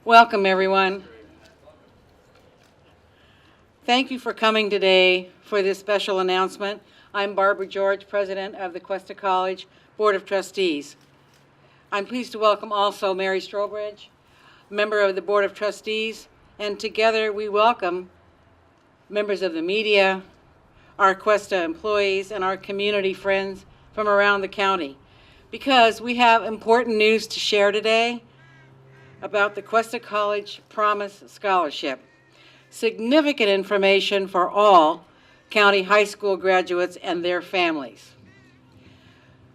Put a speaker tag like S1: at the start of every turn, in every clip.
S1: Welcome, everyone. Thank you for coming today for this special announcement. I'm Barbara George, President of the Cuesta College Board of Trustees. I'm pleased to welcome also Mary Strobridge, member of the Board of Trustees, and together we welcome members of the media, our Cuesta employees, and our community friends from around the county, because we have important news to share today about the Cuesta College Promise Scholarship. Significant information for all county high school graduates and their families.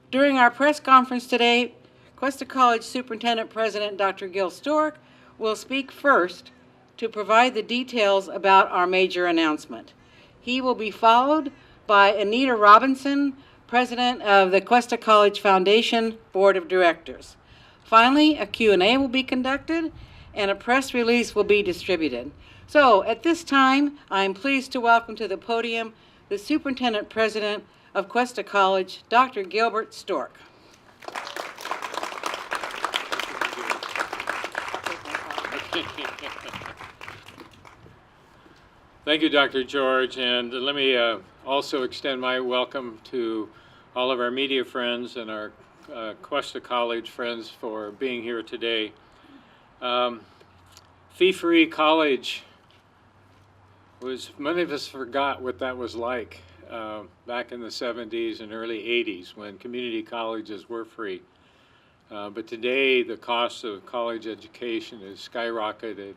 S1: During our press conference today, Cuesta College Superintendent President Dr. Gil Stork will speak first to provide the details about our major announcement. He will be followed by Anita Robinson, President of the Cuesta College Foundation Board of Directors. Finally, a Q&A will be conducted and a press release will be distributed. So at this time, I'm pleased to welcome to the podium the Superintendent President of Cuesta College, Dr. Gilbert Stork.
S2: Thank you, Dr. George, and let me also extend my welcome to all of our media friends and our Cuesta College friends for being here today. Fee-free college many of us forgot what that was like back in the 70s and early 80s when community colleges were free. But today the cost of college education is skyrocketed,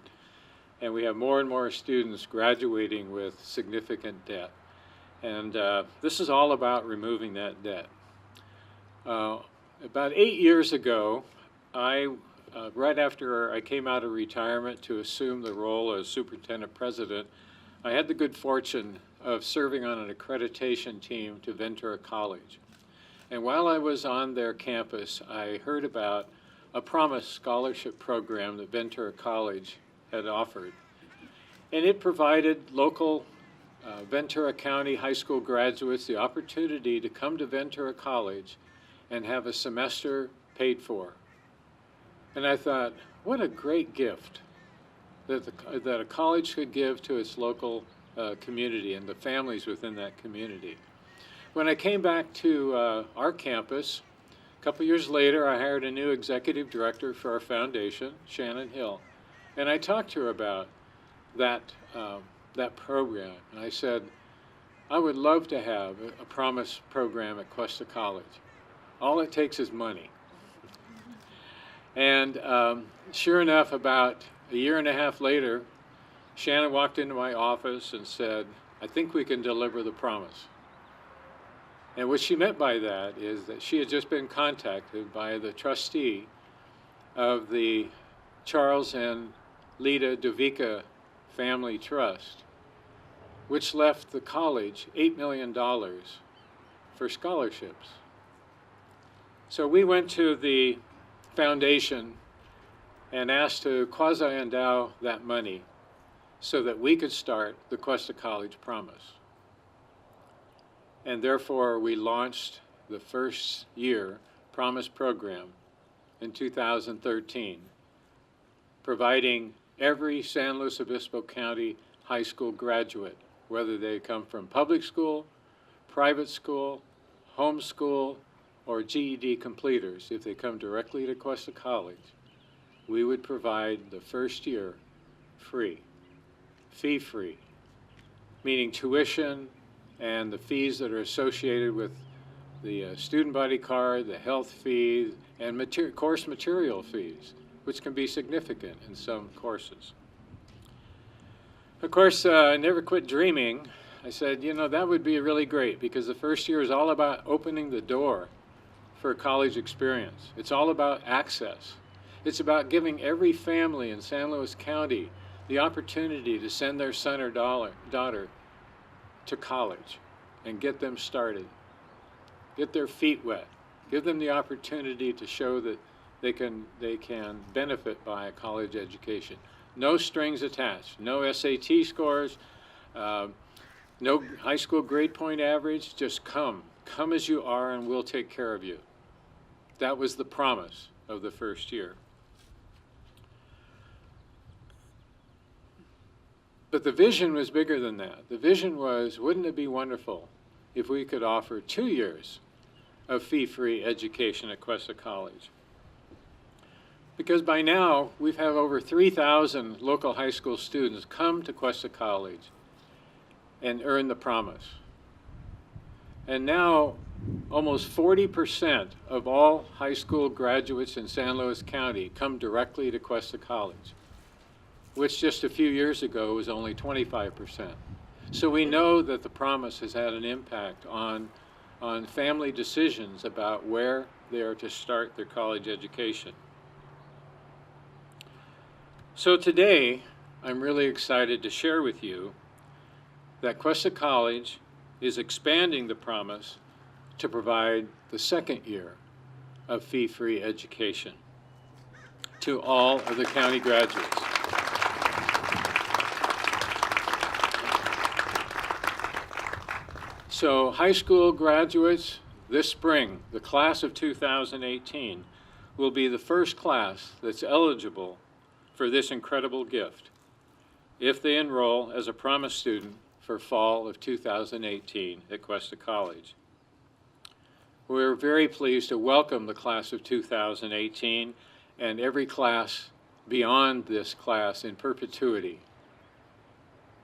S2: and we have more and more students graduating with significant debt. And this is all about removing that debt. About 8 years ago, right after I came out of retirement to assume the role as superintendent president, I had the good fortune of serving on an accreditation team to Ventura College. And while I was on their campus, I heard about a Promise Scholarship program that Ventura College had offered. And it provided local Ventura County high school graduates the opportunity to come to Ventura College and have a semester paid for. And I thought, what a great gift that a college could give to its local community and the families within that community. When I came back to our campus, a couple years later, I hired a new executive director for our foundation, Shannon Hill, and I talked to her about that program. And I said, I would love to have a Promise program at Cuesta College. All it takes is money. And sure enough, about a year and a half later, Shannon walked into my office and said, I think we can deliver the promise. And what she meant by that is that she had just been contacted by the trustee of the Charles and Lita Dovica Family Trust, which left the college $8 million for scholarships. So we went to the foundation and asked to quasi-endow that money so that we could start the Cuesta College Promise. And therefore, we launched the first year Promise program in 2013, providing every San Luis Obispo County high school graduate, whether they come from public school, private school, homeschool, or GED completers, if they come directly to Cuesta College, we would provide the first year free, fee-free, meaning tuition and the fees that are associated with the student body card, the health fees, and course material fees, which can be significant in some courses. Of course, I never quit dreaming. I said, you know, that would be really great because the first year is all about opening the door for a college experience. It's all about access. It's about giving every family in San Luis County the opportunity to send their son or daughter to college and get them started, get their feet wet, give them the opportunity to show that they can benefit by a college education. No strings attached, no SAT scores, no high school grade point average, just come as you are and we'll take care of you. That was the promise of the first year. But the vision was bigger than that. The vision was, wouldn't it be wonderful if we could offer 2 years of fee-free education at Cuesta College? Because by now, we've had over 3,000 local high school students come to Cuesta College and earn the Promise. And now, almost 40% of all high school graduates in San Luis County come directly to Cuesta College, which just a few years ago was only 25%. So we know that the Promise has had an impact on family decisions about where they are to start their college education. So today, I'm really excited to share with you that Cuesta College is expanding the Promise to provide the second year of fee-free education to all of the county graduates. So high school graduates this spring, the class of 2018, will be the first class that's eligible for this incredible gift if they enroll as a Promise student for fall of 2018 at Cuesta College. We're very pleased to welcome the class of 2018 and every class beyond this class in perpetuity.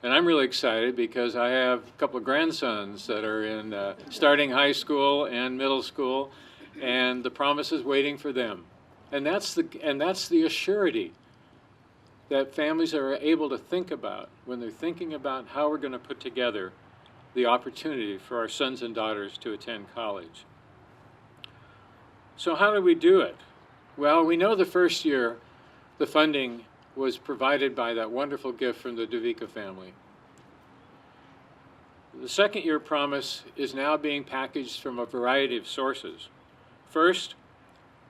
S2: And I'm really excited because I have a couple of grandsons that are in starting high school and middle school, and the Promise is waiting for them. And that's the assurity that families are able to think about when they're thinking about how we're going to put together the opportunity for our sons and daughters to attend college. So how do we do it? Well, we know the first year the funding was provided by that wonderful gift from the DeVica family. The second year Promise is now being packaged from a variety of sources. First,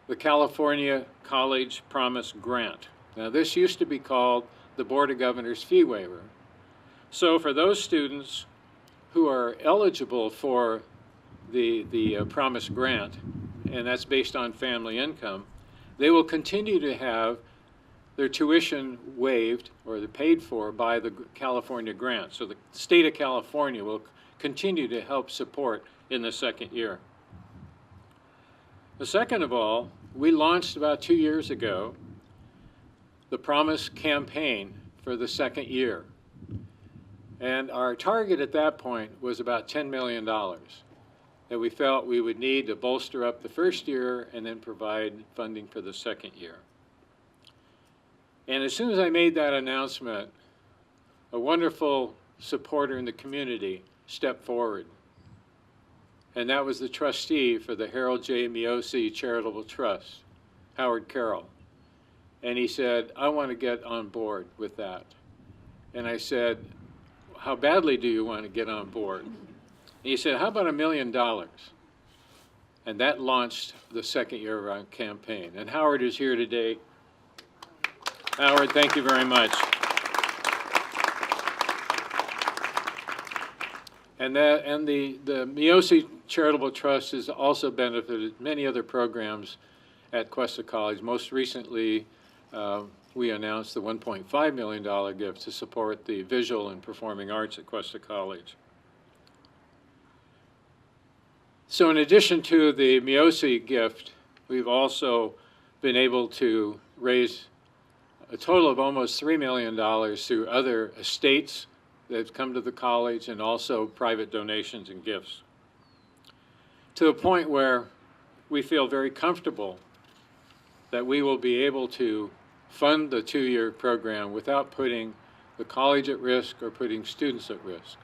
S2: the California College Promise Grant. Now, this used to be called the Board of Governors Fee Waiver. So for those students who are eligible for the Promise Grant, and that's based on family income, they will continue to have their tuition waived or paid for by the California grant. So the state of California will continue to help support in the second year. The second of all, we launched about 2 years ago the Promise campaign for the second year. And our target at that point was about $10 million that we felt we would need to bolster up the first year and then provide funding for the second year. And as soon as I made that announcement, a wonderful supporter in the community stepped forward. And that was the trustee for the Harold J. Miosi Charitable Trust, Howard Carroll. And he said, I want to get on board with that. And I said, how badly do you want to get on board? And he said, how about $1 million? And that launched the second year of our campaign. And Howard is here today. Howard, thank you very much. And the Miosi Charitable Trust has also benefited many other programs at Cuesta College. Most recently, we announced the $1.5 million gift to support the visual and performing arts at Cuesta College. So in addition to the Miosi gift, we've also been able to raise a total of almost $3 million through other estates that have come to the college and also private donations and gifts, to the point where we feel very comfortable that we will be able to fund the two-year program without putting the college at risk or putting students at risk.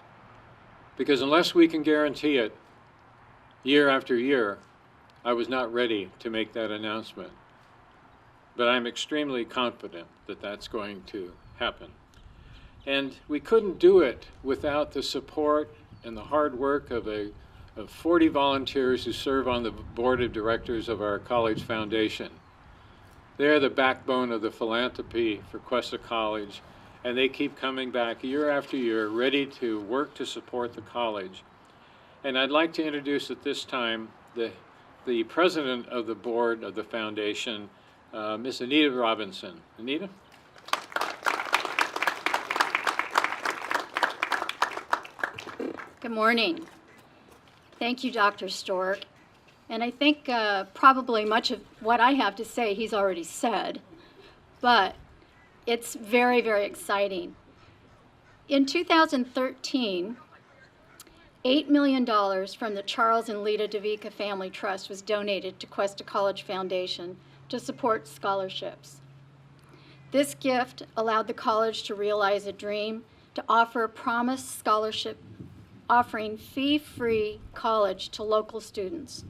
S2: Because unless we can guarantee it year after year, I was not ready to make that announcement. But I'm extremely confident that that's going to happen. And we couldn't do it without the support and the hard work of 40 volunteers who serve on the board of directors of our college foundation. They're the backbone of the philanthropy for Cuesta College, and they keep coming back year after year, ready to work to support the college. And I'd like to introduce at this time the president of the board of the foundation, Miss Anita Robinson. Anita?
S3: Good morning. Thank you, Dr. Stork. And I think probably much of what I have to say he's already said, but it's very, very exciting. In 2013, $8 million from the Charles and Lita DeVica Family Trust was donated to Cuesta College Foundation to support scholarships. This gift allowed the college to realize a dream to offer a Promise Scholarship offering fee-free college to local students.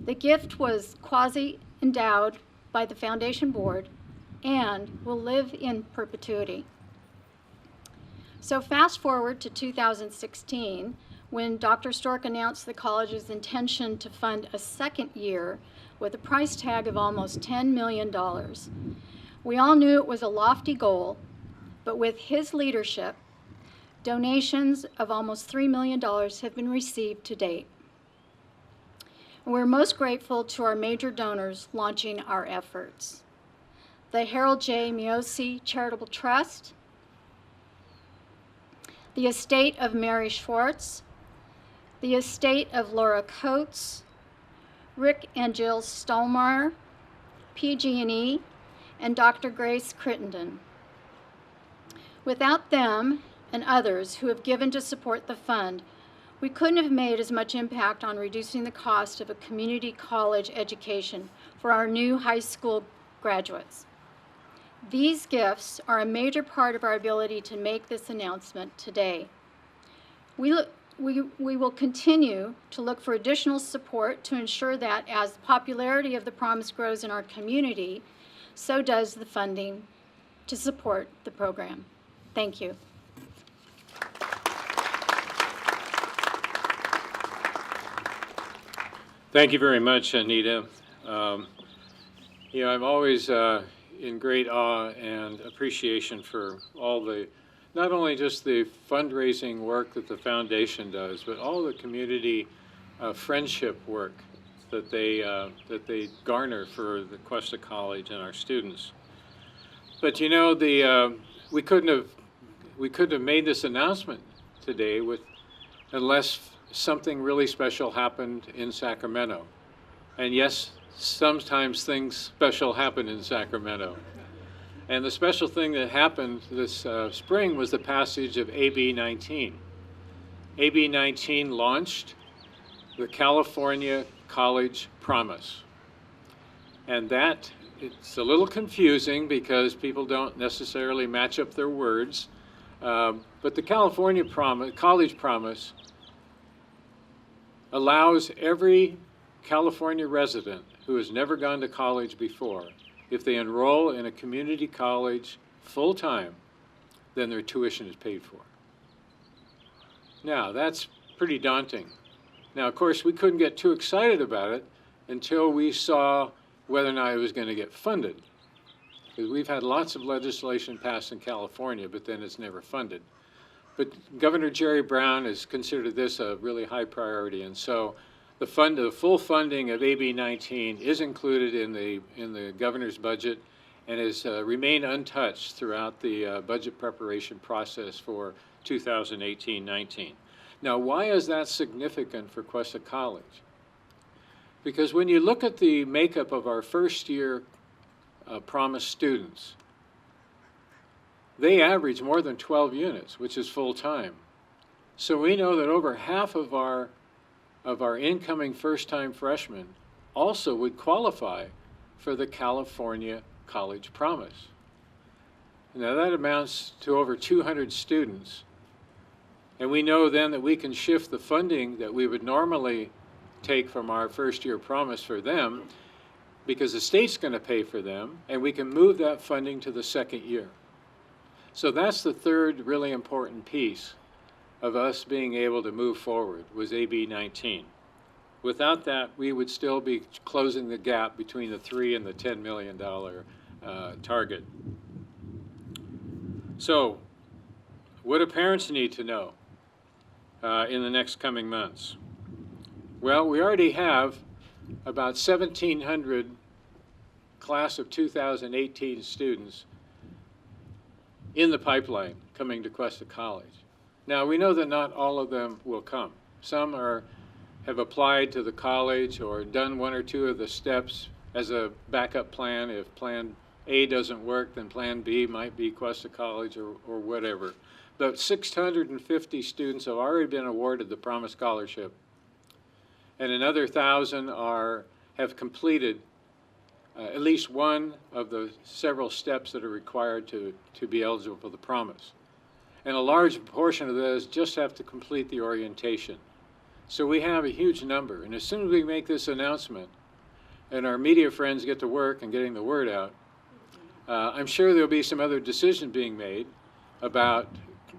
S3: The gift was quasi-endowed by the foundation board and will live in perpetuity. So fast forward to 2016, when Dr. Stork announced the college's intention to fund a second year with a price tag of almost $10 million. We all knew it was a lofty goal, but with his leadership, donations of almost $3 million have been received to date. We're most grateful to our major donors launching our efforts. The Harold J. Miosi Charitable Trust, the estate of Mary Schwartz, the estate of Laura Coates, Rick and Jill Stallmeyer, PG&E, and Dr. Grace Crittenden. Without them and others who have given to support the fund, we couldn't have made as much impact on reducing the cost of a community college education for our new high school graduates. These gifts are a major part of our ability to make this announcement today. We will continue to look for additional support to ensure that as the popularity of the Promise grows in our community, so does the funding to support the program. Thank you.
S2: Thank you very much, Anita. I'm always in great awe and appreciation for all the, not only just the fundraising work that the foundation does, but all the community friendship work that they garner for the Cuesta College and our students. But we couldn't have made this announcement today unless something really special happened in Sacramento. And yes, sometimes things special happen in Sacramento. And the special thing that happened this spring was the passage of AB 19. AB 19 launched the California College Promise. And that, it's a little confusing because people don't necessarily match up their words. But the California College Promise allows every California resident who has never gone to college before, if they enroll in a community college full-time, then their tuition is paid for. Now, that's pretty daunting. Now, of course, we couldn't get too excited about it until we saw whether or not it was going to get funded. Because we've had lots of legislation passed in California, but then it's never funded. But Governor Jerry Brown has considered this a really high priority, and so the full funding of AB 19 is included in the governor's budget and has remained untouched throughout the budget preparation process for 2018-19. Now, why is that significant for Cuesta College? Because when you look at the makeup of our first-year Promise students, they average more than 12 units, which is full-time. So we know that over half of our incoming first-time freshmen also would qualify for the California College Promise. Now that amounts to over 200 students. And we know then that we can shift the funding that we would normally take from our first-year Promise for them, because the state's going to pay for them, and we can move that funding to the second year. So that's the third really important piece of us being able to move forward, was AB 19. Without that, we would still be closing the gap between the $3 and the $10 million target. So what do parents need to know in the next coming months? Well, we already have about 1,700 class of 2018 students in the pipeline coming to Cuesta College. Now, we know that not all of them will come. Some have applied to the college or done one or two of the steps as a backup plan. If plan A doesn't work, then plan B might be Cuesta College or whatever. But 650 students have already been awarded the Promise Scholarship, and another 1,000 have completed at least one of the several steps that are required to be eligible for the Promise. And a large portion of those just have to complete the orientation. So we have a huge number, and as soon as we make this announcement and our media friends get to work and getting the word out, I'm sure there'll be some other decision being made about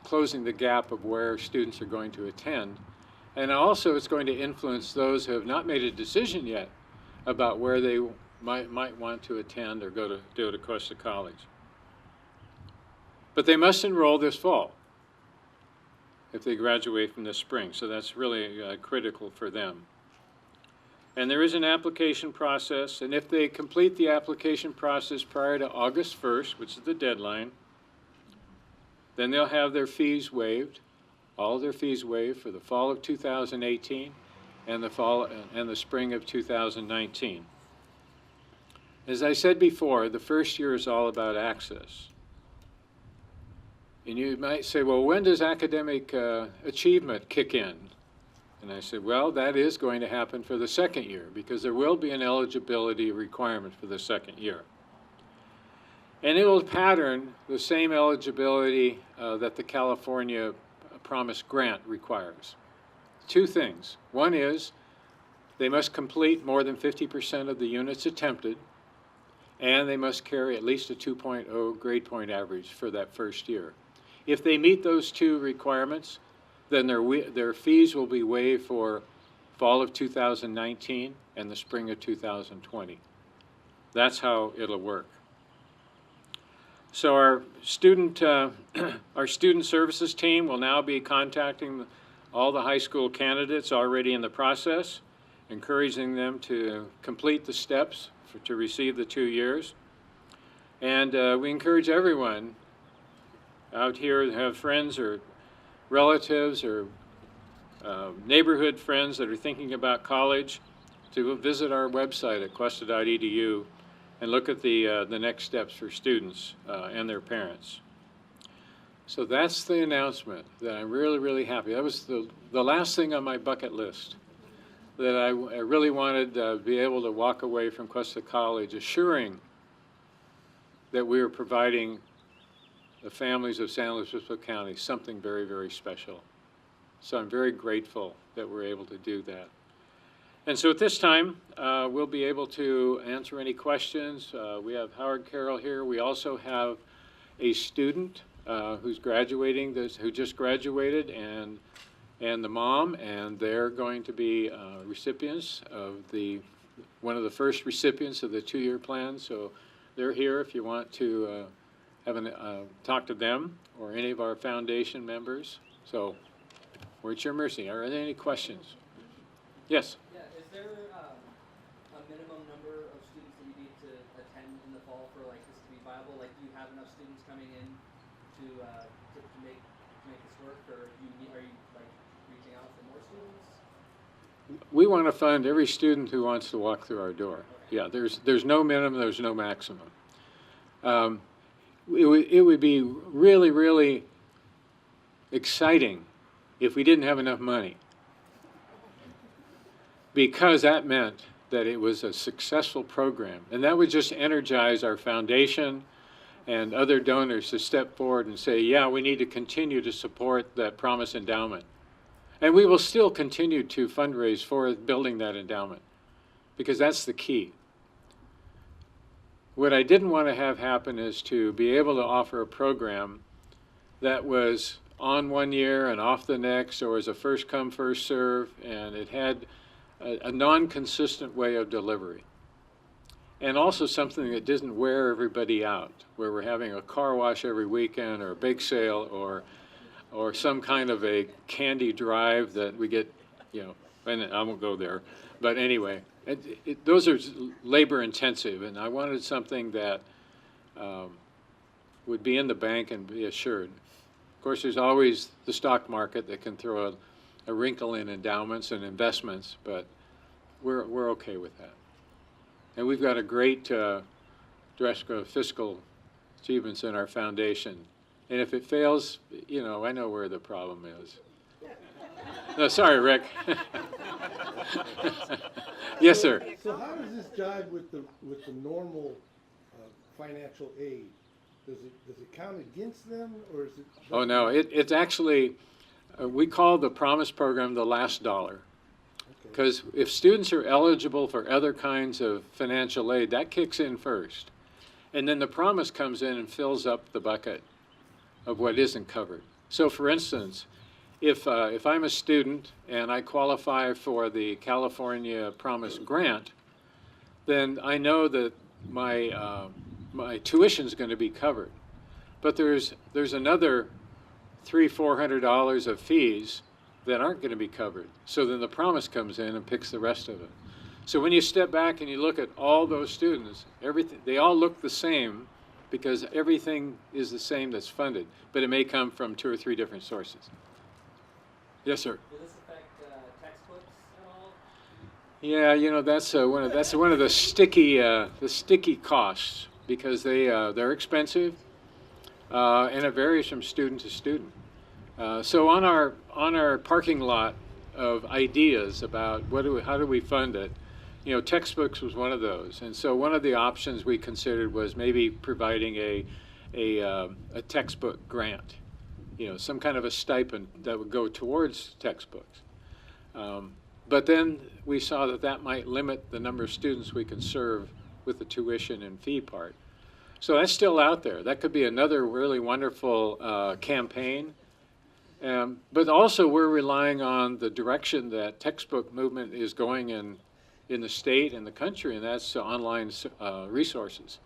S2: closing the gap of where students are going to attend. And also it's going to influence those who have not made a decision yet about where they might want to attend or go to Cuesta College. But they must enroll this fall if they graduate from this spring, so that's really critical for them. And there is an application process, and if they complete the application process prior to August 1st, which is the deadline, then they'll have their fees waived, all of their fees waived for the fall of 2018 and the spring of 2019. As I said before, the first year is all about access. And you might say, well, when does academic achievement kick in? And I said, well, that is going to happen for the second year because there will be an eligibility requirement for the second year. And it will pattern the same eligibility that the California Promise Grant requires. Two things. One is they must complete more than 50% of the units attempted, and they must carry at least a 2.0 grade point average for that first year. If they meet those two requirements, then their fees will be waived for fall of 2019 and the spring of 2020. That's how it'll work. So our student services team will now be contacting all the high school candidates already in the process, encouraging them to complete the steps to receive the 2 years. And we encourage everyone out here to have friends or relatives or neighborhood friends that are thinking about college to visit our website at cuesta.edu and look at the next steps for students and their parents. So that's the announcement that I'm really, really happy. That was the last thing on my bucket list that I really wanted to be able to walk away from Cuesta College assuring that we were providing the families of San Luis Obispo County something very, very special. So I'm very grateful that we're able to do that. And so at this time, we'll be able to answer any questions. We have Howard Carroll here. We also have a student who's graduating, who just graduated, and the mom, and they're going to be recipients of one of the first recipients of the 2-year plan. So they're here if you want to talk to them or any of our foundation members. So we're at your mercy. Are there any questions? Yes?
S4: Yeah, is there a minimum number of students that you need to attend in the fall for like this to be viable? Like, do you have enough students coming in to make this work, or are you like reaching out for more students?
S2: We want to fund every student who wants to walk through our door.
S4: Okay.
S2: Yeah, there's no minimum, there's no maximum. It would be really, really exciting if we didn't have enough money, because that meant that it was a successful program, and that would just energize our foundation and other donors to step forward and say, yeah, we need to continue to support that Promise Endowment. And we will still continue to fundraise for building that endowment, because that's the key. What I didn't want to have happen is to be able to offer a program that was on one year and off the next, or was a first come, first serve, and it had a non-consistent way of delivery. And also something that didn't wear everybody out, where we're having a car wash every weekend, or a bake sale, or some kind of a candy drive that we get, and I won't go there. But anyway, those are labor intensive, and I wanted something that would be in the bank and be assured. Of course, there's always the stock market that can throw a wrinkle in endowments and investments, but we're okay with that. And we've got a great director of fiscal achievements in our foundation. And if it fails, you know, I know where the problem is. No, sorry, Rick. Yes, sir.
S5: So how does this jive with the normal financial aid? Does it count against them, or is it?
S2: Oh no, it's actually we call the Promise program the last dollar, because if students are eligible for other kinds of financial aid, that kicks in first, and then the Promise comes in and fills up the bucket of what isn't covered. So, for instance, if I'm a student and I qualify for the California Promise grant, then I know that my tuition is going to be covered. But there's another $300-400 of fees that aren't going to be covered. So then the Promise comes in and picks the rest of it. So when you step back and you look at all those students, they all look the same because everything is the same that's funded, but it may come from 2 or 3 different sources. Yes, sir.
S4: Will this affect textbooks at all?
S2: Yeah, you know, that's one of the sticky costs, because they're expensive, and it varies from student to student. So on our parking lot of ideas about how do we fund it, you know, textbooks was one of those. And so one of the options we considered was maybe providing a textbook grant, you know, some kind of a stipend that would go towards textbooks. But then we saw that might limit the number of students we can serve with the tuition and fee part. So that's still out there. That could be another really wonderful campaign. But also we're relying on the direction that textbook movement is going in the state and the country, and that's online resources,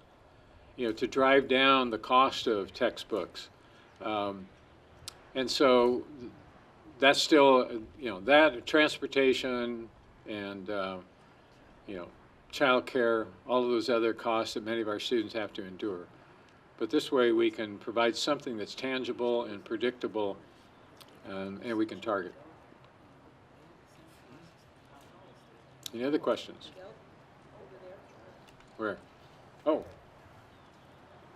S2: you know, to drive down the cost of textbooks. And so that's still, you know, that transportation and, you know, childcare, all of those other costs that many of our students have to endure. But this way we can provide something that's tangible and predictable, and we can target. Any other questions? Where? Oh.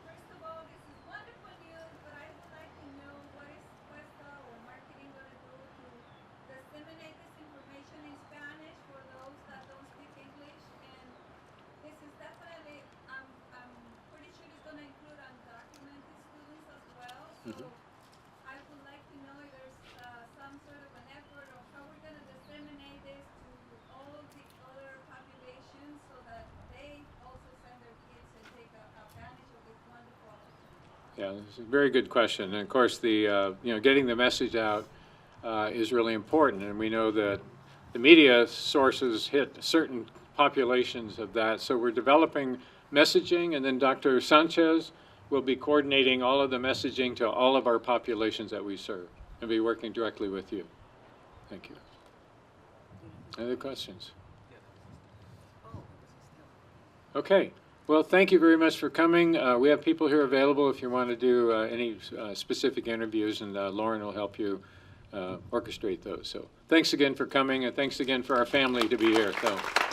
S6: First of all, this is wonderful news, but I would like to know what is Cuesta or marketing going to do to disseminate this information in Spanish for those that don't speak English. And this is definitely, I'm pretty sure it's going to include undocumented students as well. So I would like to know if there's some sort of an effort of how we're going to disseminate this to all the other populations so that they also send their kids and take advantage of this wonderful opportunity.
S2: Yeah, it's a very good question. And of course, you know, getting the message out is really important. And we know that the media sources hit certain populations of that. So we're developing messaging, and then Dr. Sanchez will be coordinating all of the messaging to all of our populations that we serve, and be working directly with you. Thank you. Other questions? Okay. Well, thank you very much for coming. We have people here available if you want to do any specific interviews, and Lauren will help you orchestrate those. So thanks again for coming, and thanks again for our family to be here. So.